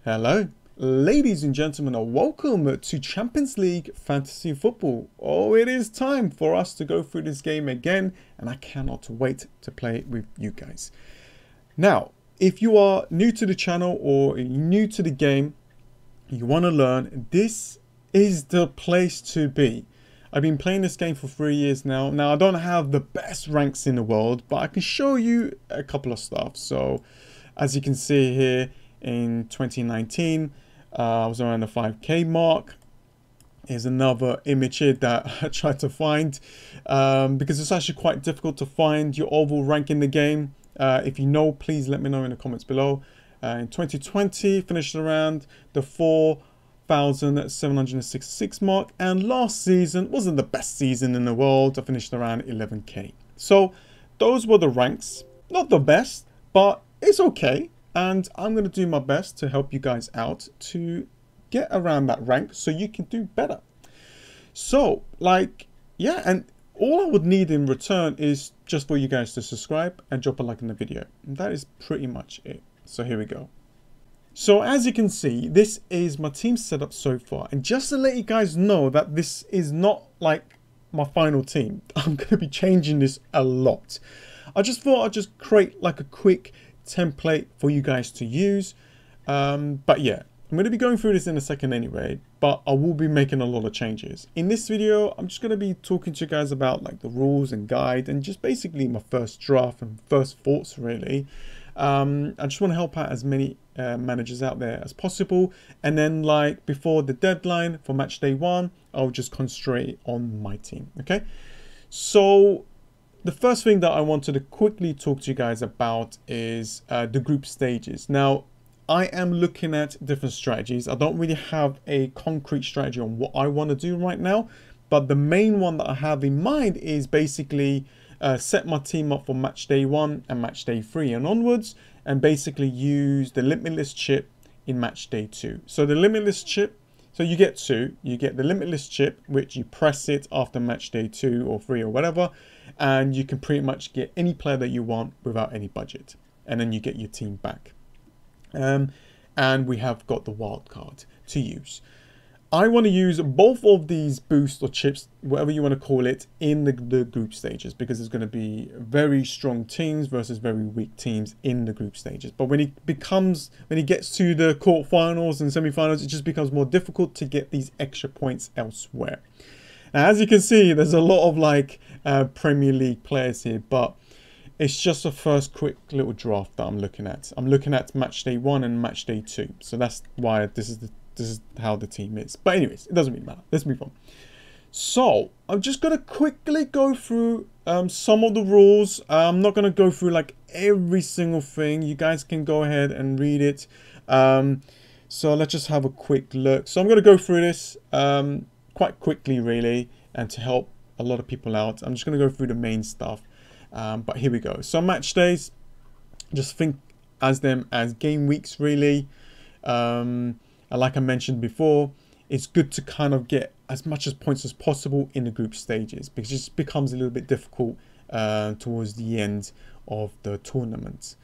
Hello, ladies and gentlemen, and welcome to Champions League Fantasy Football. Oh, it is time for us to go through this game again, and I cannot wait to play it with you guys. Now, if you are new to the channel or new to the game, you want to learn, this is the place to be. I've been playing this game for 3 years now. Now, I don't have the best ranks in the world, but I can show you a couple of stuff. So, as you can see here, in 2019, I was around the 5k mark. Here's another image here that I tried to find because it's actually quite difficult to find your overall rank in the game. If you know, please let me know in the comments below. In 2020, finished around the 4,766 mark, and last season wasn't the best season in the world. I finished around 11k. So those were the ranks. Not the best, but it's okay. And I'm going to do my best to help you guys out to get around that rank so you can do better. So, yeah, and all I would need in return is just for you guys to subscribe and drop a like in the video. And that is pretty much it. So here we go. So as you can see, this is my team setup so far. And just to let you guys know that this is not like my final team. I'm going to be changing this a lot. I just thought I'd just create like a quick template for you guys to use, but yeah, I'm going to be going through this in a second anyway, but I will be making a lot of changes in this video. I'm just going to be talking to you guys about like the rules and guide and just basically my first draft and first thoughts really. I just want to help out as many managers out there as possible, and then like before the deadline for match day 1, I'll just concentrate on my team. Okay, so the first thing that I wanted to quickly talk to you guys about is the group stages. Now, I am looking at different strategies. I don't really have a concrete strategy on what I want to do right now, but the main one that I have in mind is basically set my team up for match day 1 and match day 3 and onwards, and basically use the limitless chip in match day 2. So the limitless chip, so you get two. You get the limitless chip, which you press it after match day 2 or 3 or whatever, and you can pretty much get any player that you want without any budget, and then you get your team back. And we have got the wild card to use. I want to use both of these boosts or chips, whatever you want to call it, in the group stages, because there's going to be very strong teams versus very weak teams in the group stages. But when it gets to the quarterfinals and semi-finals, it just becomes more difficult to get these extra points elsewhere. Now, as you can see, there's a lot of like Premier League players here, but it's just a first quick little draft that I'm looking at. I'm looking at match day 1 and match day 2, so that's why this is how the team is. But anyways, it doesn't really matter. Let's move on. So I'm just gonna quickly go through some of the rules. I'm not gonna go through like every single thing. You guys can go ahead and read it. So let's just have a quick look. So I'm gonna go through this quite quickly really, and to help a lot of people out, I'm just gonna go through the main stuff. But here we go. So match days, just think as them as game weeks really. Like I mentioned before, it's good to kind of get as much as points as possible in the group stages, because it just becomes a little bit difficult towards the end of the tournament.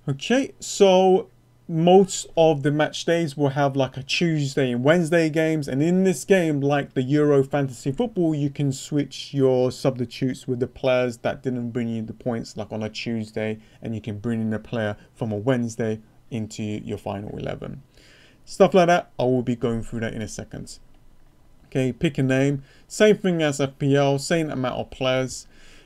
Okay, so most of the match days will have like a Tuesday and Wednesday games, and in this game, like the Fantasy Football, you can switch your substitutes with the players that didn't bring you the points like on a Tuesday, and you can bring in a player from a Wednesday into your final 11. Stuff like that, I will be going through that in a second. Okay, pick a name. Same thing as FPL, same amount of players.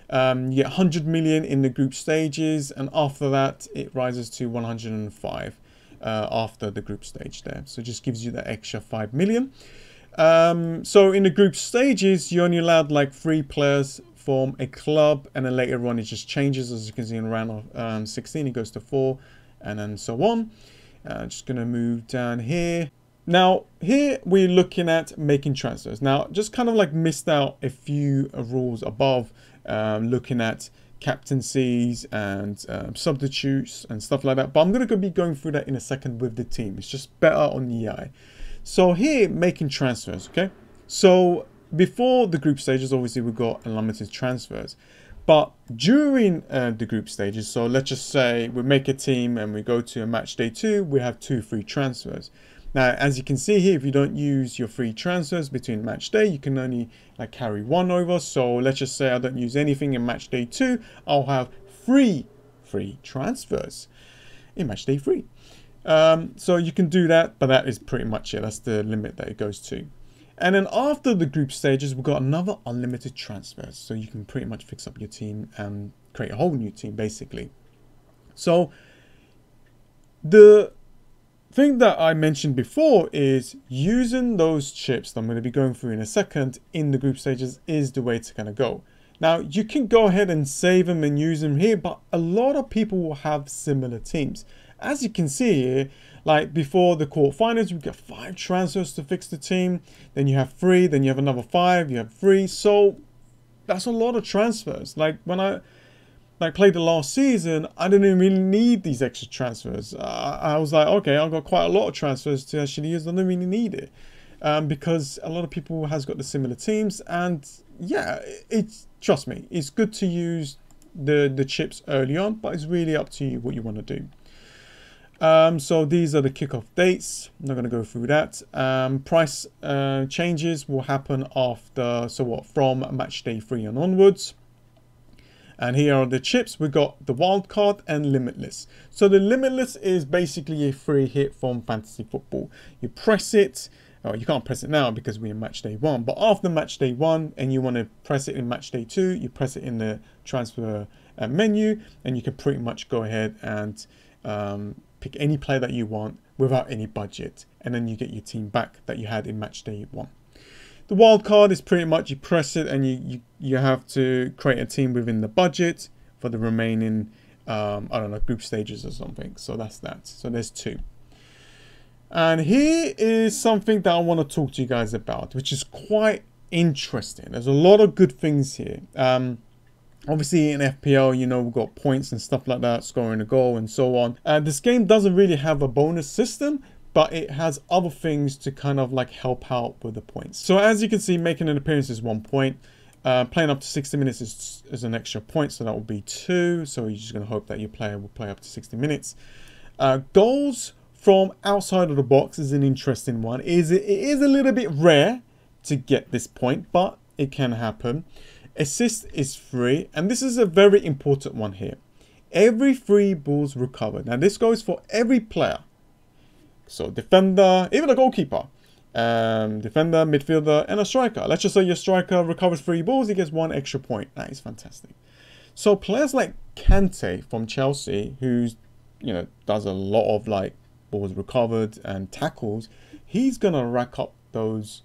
You get 100 million in the group stages, and after that, it rises to 105 after the group stage there. So it just gives you that extra 5 million. So in the group stages, you're only allowed like 3 players from a club, and then later on it just changes. As you can see in round 16, it goes to 4, and then so on. Just going to move down here. Now, here we're looking at making transfers. Now, just kind of like missed out a few rules above, looking at captaincies and substitutes and stuff like that. But I'm going to be going through that in a second with the team. It's just better on the eye. So here, making transfers, okay? So before the group stages, obviously we've got unlimited transfers. But during the group stages, so let's just say we make a team and we go to a match day 2, we have 2 free transfers. Now, as you can see here, if you don't use your free transfers between match day, you can only like carry 1 over. So let's just say I don't use anything in match day 2, I'll have 3 free transfers in match day 3. So you can do that, but that is pretty much it. That's the limit that it goes to. And then after the group stages, we've got another unlimited transfers. So you can pretty much fix up your team and create a whole new team, basically. So the thing that I mentioned before is using those chips that I'm going to be going through in a second in the group stages is the way to kind of go. Now, you can go ahead and save them and use them here, but a lot of people will have similar teams. As you can see here, like before the quarterfinals, we get 5 transfers to fix the team. Then you have 3, then you have another 5, you have 3. So that's a lot of transfers. Like when I played the last season, I didn't really need these extra transfers. I was like, okay, I've got quite a lot of transfers to actually use. I don't really need it because a lot of people has got the similar teams. And yeah, trust me, it's good to use the chips early on, but it's really up to you what you want to do. So these are the kickoff dates. I'm not going to go through that. Price changes will happen after, from match day 3 and onwards. And here are the chips. We've got the wild card and limitless. So the limitless is basically a free hit from fantasy football. You press it. Oh, you can't press it now because we're in match day 1. But after match day 1 and you want to press it in match day 2, you press it in the transfer menu, and you can pretty much go ahead and pick any player that you want without any budget, and then you get your team back that you had in match day 1. The wild card is pretty much you press it and you have to create a team within the budget for the remaining I don't know, group stages or something. So that's that. So there's 2. And here is something that I want to talk to you guys about, which is quite interesting. There's a lot of good things here. Obviously in FPL, you know, we've got points and stuff like that, scoring a goal and so on. This game doesn't really have a bonus system, but it has other things to kind of like help out with the points. So as you can see, making an appearance is 1 point. Playing up to 60 minutes is an extra point, so that will be 2. So you're just going to hope that your player will play up to 60 minutes. Goals from outside of the box is an interesting one. It is a little bit rare to get this point, but it can happen. Assist is free, and this is a very important one here. Every 3 balls recovered. Now this goes for every player. So defender, even a goalkeeper, defender, midfielder, and a striker. Let's just say your striker recovers 3 balls, he gets 1 extra point. That is fantastic. So players like Kante from Chelsea, who's, you know, does a lot of like balls recovered and tackles, he's gonna rack up those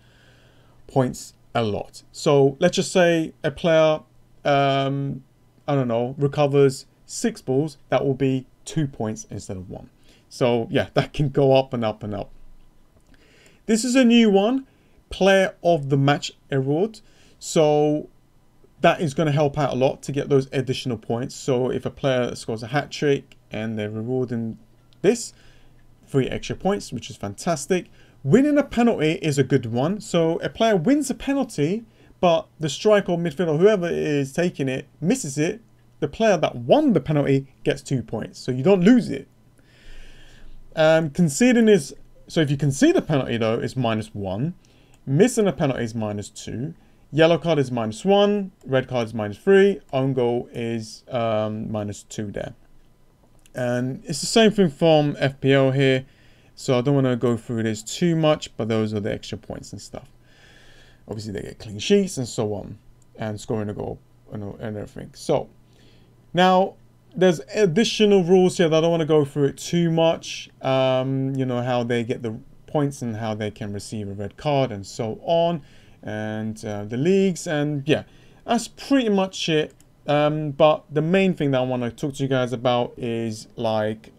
points a lot. So let's just say a player, I don't know, recovers 6 balls, that will be 2 points instead of 1. So yeah, that can go up and up and up. This is a new one, Player of the Match award. So that is going to help out a lot to get those additional points. So if a player scores a hat trick and they're rewarding this, 3 extra points, which is fantastic. Winning a penalty is a good one. So a player wins a penalty, but the striker or midfielder, whoever is taking it, misses it. The player that won the penalty gets 2 points. So you don't lose it. Conceding is, so if you concede a penalty though, it's -1. Missing a penalty is -2. Yellow card is -1. Red card is -3. Own goal is -2 there. And it's the same thing from FPL here. So I don't want to go through this too much, but those are the extra points and stuff. Obviously they get clean sheets and so on, and scoring a goal and everything. So now there's additional rules here that I don't want to go through it too much. You know, how they get the points and how they can receive a red card and so on, and the leagues, and yeah, that's pretty much it. But the main thing that I want to talk to you guys about is like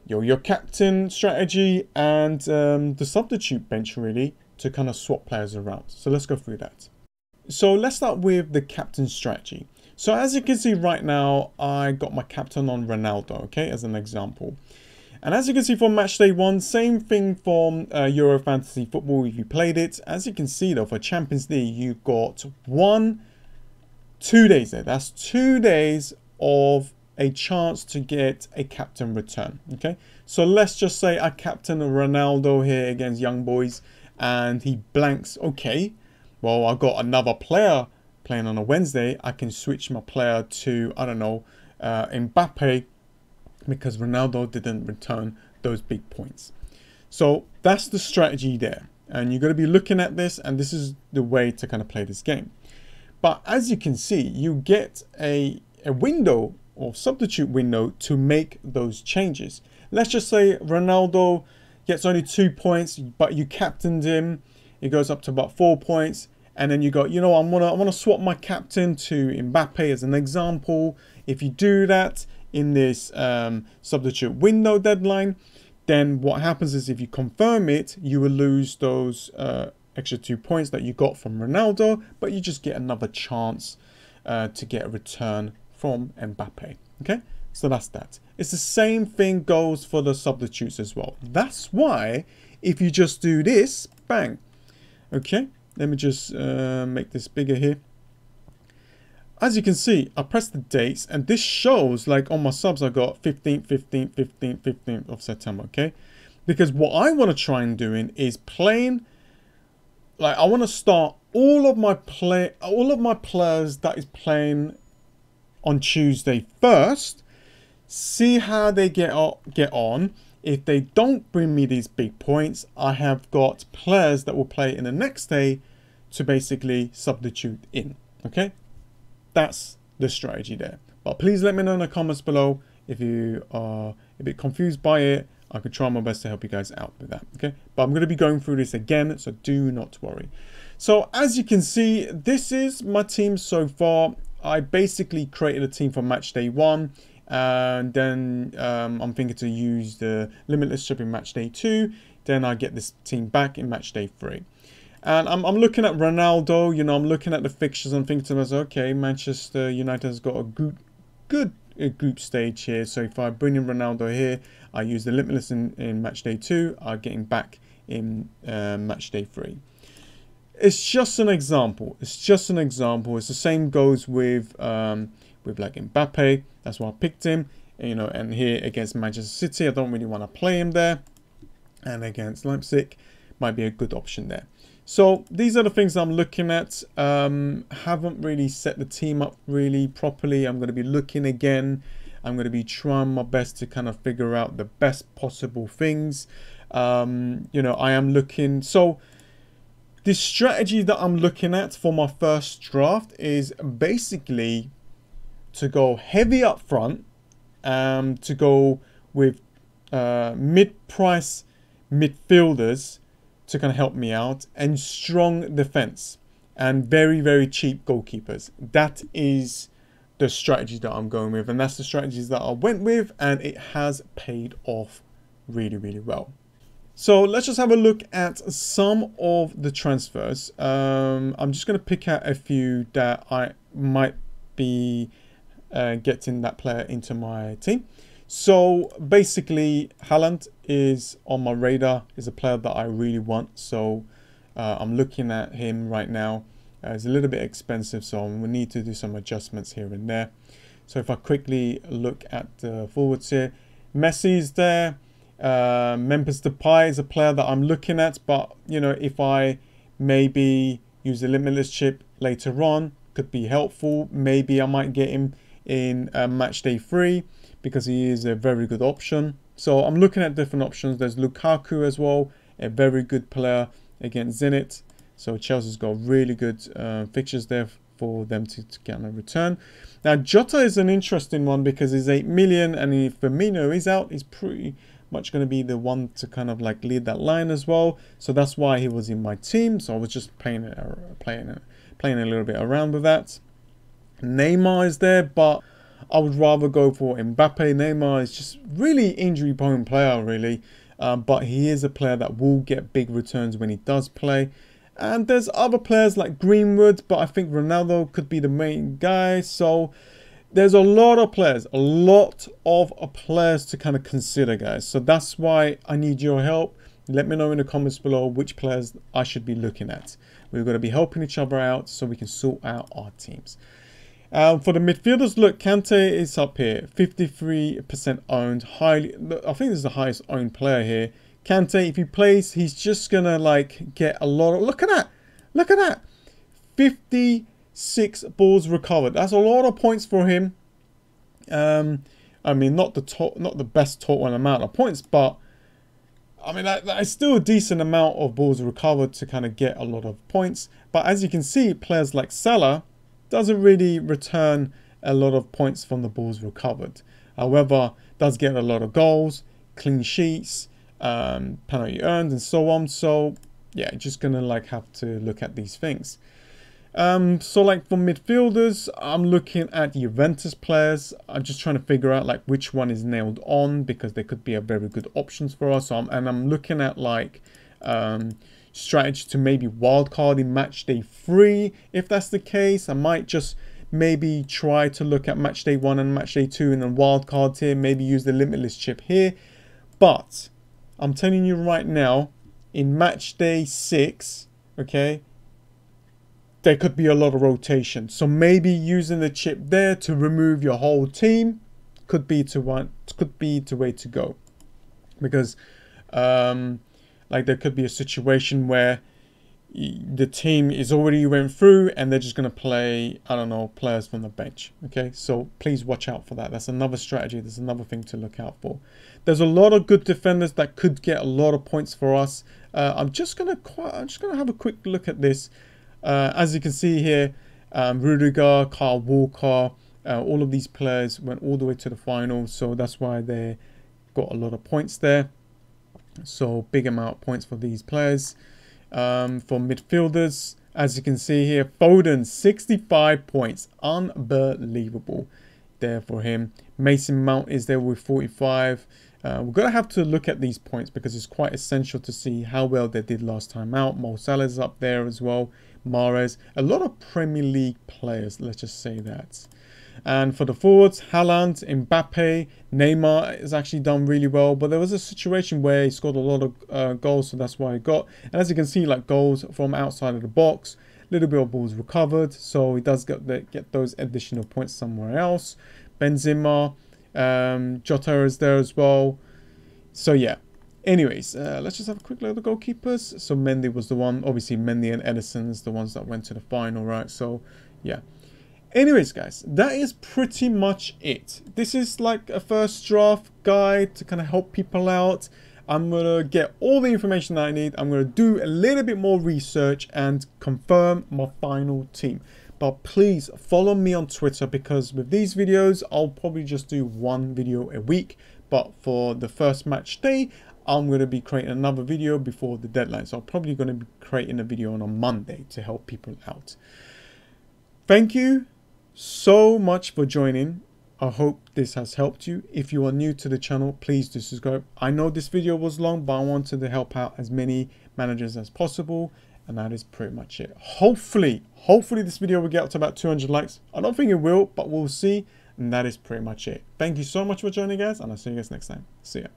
your captain strategy and the substitute bench, really, to kind of swap players around. So let's go through that. So let's start with the captain strategy. So as you can see right now, I got my captain on Ronaldo, okay, as an example. And as you can see from match day 1, same thing from Fantasy football if you played it. As you can see though, for Champions League, you got 1 2 days there. That's 2 days of a chance to get a captain return. Okay, so let's just say I captain Ronaldo here against Young Boys and he blanks. Okay, well, I've got another player playing on a Wednesday. I can switch my player to, I don't know, Mbappe, because Ronaldo didn't return those big points. So that's the strategy there, and you're going to be looking at this, and this is the way to kind of play this game. But as you can see, you get a window or substitute window to make those changes. Let's just say Ronaldo gets only 2 points, but you captained him. It goes up to about 4 points. And then you go, you know, I want to swap my captain to Mbappe as an example. If you do that in this substitute window deadline, then what happens is if you confirm it, you will lose those extra 2 points that you got from Ronaldo, but you just get another chance to get a return from Mbappe. Okay, so that's that. It's the same thing goes for the substitutes as well. That's why if you just do this, bang. Okay, let me just make this bigger here. As you can see, I press the dates, and this shows, like on my subs, I got 15th, 15th, 15th, 15th of September, okay? Because what I want to try and doing is playing, like I want to start all of my players that is playing on Tuesday first, see how they get on. If they don't bring me these big points, I have got players that will play in the next day to basically substitute in, okay? That's the strategy there. But please let me know in the comments below if you are a bit confused by it. I could try my best to help you guys out with that, okay? But I'm going to be going through this again, so do not worry. So as you can see, this is my team so far. I basically created a team for match day 1. And then I'm thinking to use the limitless chip in match day 2. Then I get this team back in match day 3. And I'm looking at Ronaldo, you know, I'm looking at the fixtures and thinking to myself, okay, Manchester United has got a good group stage here. So if I bring in Ronaldo here, I use the limitless in match day 2, I get him back in match day 3. It's just an example. It's just an example. It's the same goes with like Mbappe. That's why I picked him. You know, and here against Manchester City, I don't really want to play him there. And against Leipzig, might be a good option there. So these are the things I'm looking at. Haven't really set the team up really properly. I'm going to be looking again. I'm going to be trying my best to kind of figure out the best possible things. You know, I am looking. So the strategy that I'm looking at for my first draft is basically to go heavy up front, to go with mid-price midfielders to kind of help me out, and strong defense and very, very cheap goalkeepers. That is the strategy that I'm going with, and that's the strategies that I went with, and it has paid off really, really well. So let's just have a look at some of the transfers. I'm just going to pick out a few that I might be getting that player into my team. So basically, Haaland is on my radar, is a player that I really want. So I'm looking at him right now. It's a little bit expensive, so we need to do some adjustments here and there. So if I quickly look at the forwards here, Messi's there. Memphis Depay is a player that I'm looking at, but you know, if I maybe use the limitless chip later on, could be helpful. Maybe I might get him in match day 3 because he is a very good option. So I'm looking at different options. There's Lukaku as well, a very good player against Zenit. So Chelsea's got really good fixtures there for them to get a return. Now Jota is an interesting one because he's 8 million, and if Firmino is out, he's pretty much going to be the one to kind of like lead that line as well. So that's why he was in my team. So I was just playing a little bit around with that. Neymar is there, but I would rather go for Mbappe. Neymar is just really injury prone player really, but he is a player that will get big returns when he does play. And there's other players like Greenwood, but I think Ronaldo could be the main guy. So there's a lot of players to kind of consider, guys. So that's why I need your help. Let me know in the comments below which players I should be looking at. We're going to be helping each other out so we can sort out our teams. For the midfielders, look, Kante is up here, 53% owned, highly. I think this is the highest owned player here. Kante, if he plays, he's just gonna like get a lot of. Look at that! Look at that! 56 balls recovered. That's a lot of points for him. I mean, not the best total amount of points, but I mean that is still a decent amount of balls recovered to kind of get a lot of points. But as you can see, players like Salah doesn't really return a lot of points from the balls recovered. However, does get a lot of goals, clean sheets, penalty earned, and so on. So yeah, just gonna like have to look at these things. So like for midfielders, I'm looking at Juventus players. I'm just trying to figure out like which one is nailed on, because they could be a very good options for us. So I'm looking at like strategy to maybe wildcard in match day 3. If that's the case, I might just maybe try to look at match day 1 and match day 2 and then wildcards here, maybe use the limitless chip here. But I'm telling you right now, in match day 6, okay, there could be a lot of rotation. So maybe using the chip there to remove your whole team could be the way to go, because like there could be a situation where the team is already went through and they're just going to play, I don't know, players from the bench. Okay, so please watch out for that. That's another strategy. There's another thing to look out for. There's a lot of good defenders that could get a lot of points for us. I'm just gonna have a quick look at this. As you can see here, Rudiger, Kyle Walker, all of these players went all the way to the final, so that's why they got a lot of points there. So big amount of points for these players. For midfielders, as you can see here, Foden, 65 points, unbelievable there for him. Mason Mount is there with 45. We're gonna have to look at these points because it's quite essential to see how well they did last time out. Mo Salah's up there as well. Mahrez, a lot of Premier League players, let's just say that. And for the forwards, Haaland, Mbappe, Neymar has actually done really well, but there was a situation where he scored a lot of goals, so that's why he got. And as you can see, like goals from outside of the box, little bit of balls recovered, so he does get those additional points somewhere else. Benzema, Jota is there as well. So yeah. Anyways, let's just have a quick look at the goalkeepers. So Mendy was the one. Obviously, Mendy and Ederson's the ones that went to the final, right? So yeah. Anyways, guys, that is pretty much it. This is like a first draft guide to kind of help people out. I'm going to get all the information that I need. I'm going to do a little bit more research and confirm my final team. But please follow me on Twitter, because with these videos, I'll probably just do one video a week. But for the first match day, I'm going to be creating another video before the deadline. So I'm probably going to be creating a video on a Monday to help people out. Thank you so much for joining. I hope this has helped you. If you are new to the channel, please do subscribe. I know this video was long, but I wanted to help out as many managers as possible. And that is pretty much it. Hopefully this video will get up to about 200 likes. I don't think it will, but we'll see. And that is pretty much it. Thank you so much for joining, guys. And I'll see you guys next time. See ya.